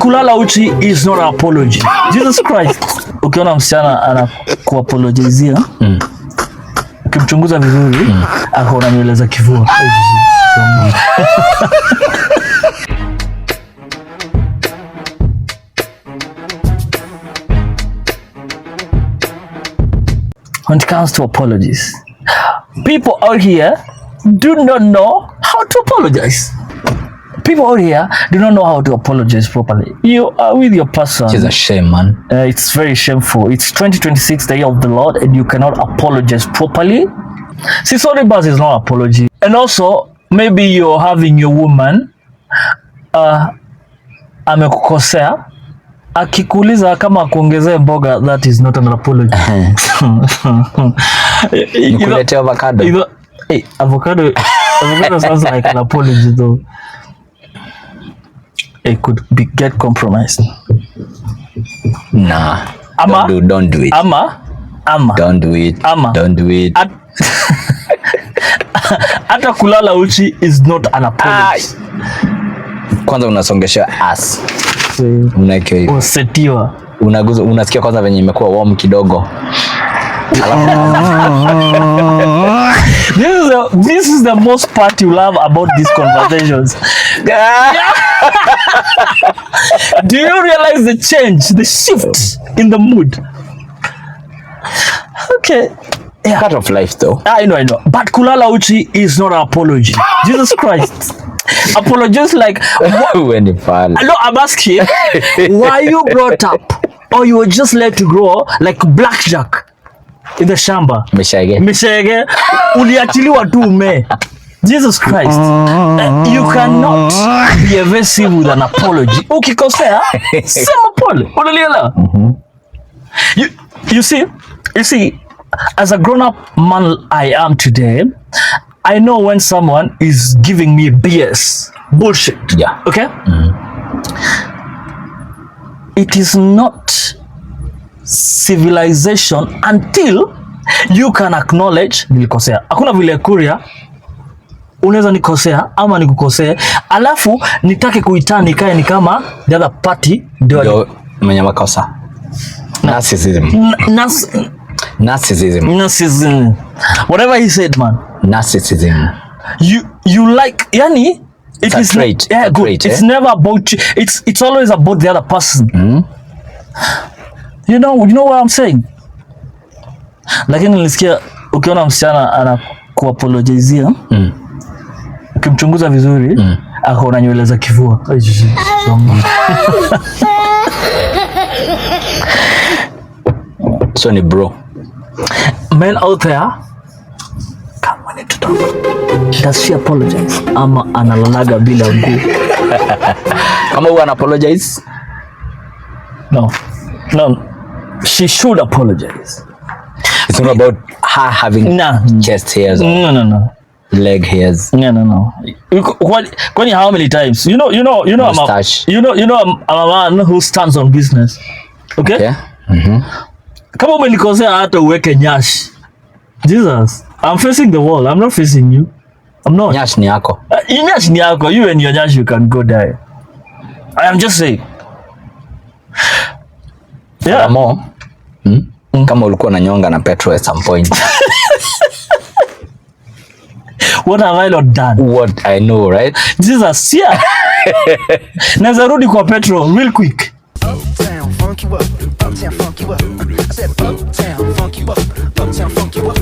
Kulala uchi is not an apology. Jesus Christ. Ukiona msichana anakuapologizia, ukimchunguza vizuri, akaona nywele za kivua. When it comes to apologies, people out here do not know how to apologize. People out here do not know how to apologize properly. You are with your person. It's a shame, man. It's very shameful. It's 2026, the year of the Lord, and you cannot apologize properly. See, sorry, but it's not apology. And also, maybe you're having your woman, amekukosea, akikuuliza kama kuongezea mboga, that is not an apology. Nikulete avocado. Hey, avocado sounds like an apology though. It could get compromised. Nah. Ama, don't do it. Ama. Don't do it. Don't do it. Hata kulala uchi is not an apology. Kwanza unasongesha ass. Usetiwa. Unaguza, unasikia kwanza venye imekuwa warm kidogo. This is the most part you love about these conversations. Do you realize the change, the shift in the mood? Okay. Yeah. Part of life though. I know. But kulala uchi is not an apology. Jesus Christ. Apologize like when you fall. No, I'm asking why you brought up or you were just let to grow like blackjack in the shamba. Mishege. Uliachiliwa tu ume. Jesus Christ. You cannot be evasive with an apology. Ukikosea, sema pole. Unalielewa? You see, as a grown-up man I am today, I know when someone is giving me BS, bullshit. Yeah. Okay? It is not civilization until you can acknowledge nilikosea. Hakuna vile Kuria unaweza nikosea ama nikukosea alafu nitake kuitani kae ni kama the other party ndio mwenye makosa. Narcissism. Narcissism. Whatever he said, man. Narcissism. You like, yani, it is trait. Yeah, good. Trait, it's never about you. It's always about the other person. You know what I'm saying? Lakini nilisikia ukiona msichana anakuapologizia, ukimchunguza vizuri, akaona nywele za kivua. So ni bro. Men out there, come on to talk. Does she apologize? Ama analalaga bila nguo? Kama huwa ana apologize? No. She should apologize. It's not about her having chest hairs or no. leg hairs. No. Kwani how many times? You know, mustache. I'm a man who stands on business. Okay? Kama umenikosea hata uweke nyash. Jesus, I'm facing the wall. I'm not facing you. I'm not. Nyash ni yako. Nyash ni yako. You and your nyash, you can go die. I am just saying. Yeah. Kama ulikuwa na nyonga na petrol at some point. What have I not done? What I know, right? Jesus, yeah. Naweza rudi kwa petrol real quick. Uptown funk you up. Uptown funk you up. I said uptown funk you up. Uptown funk you up.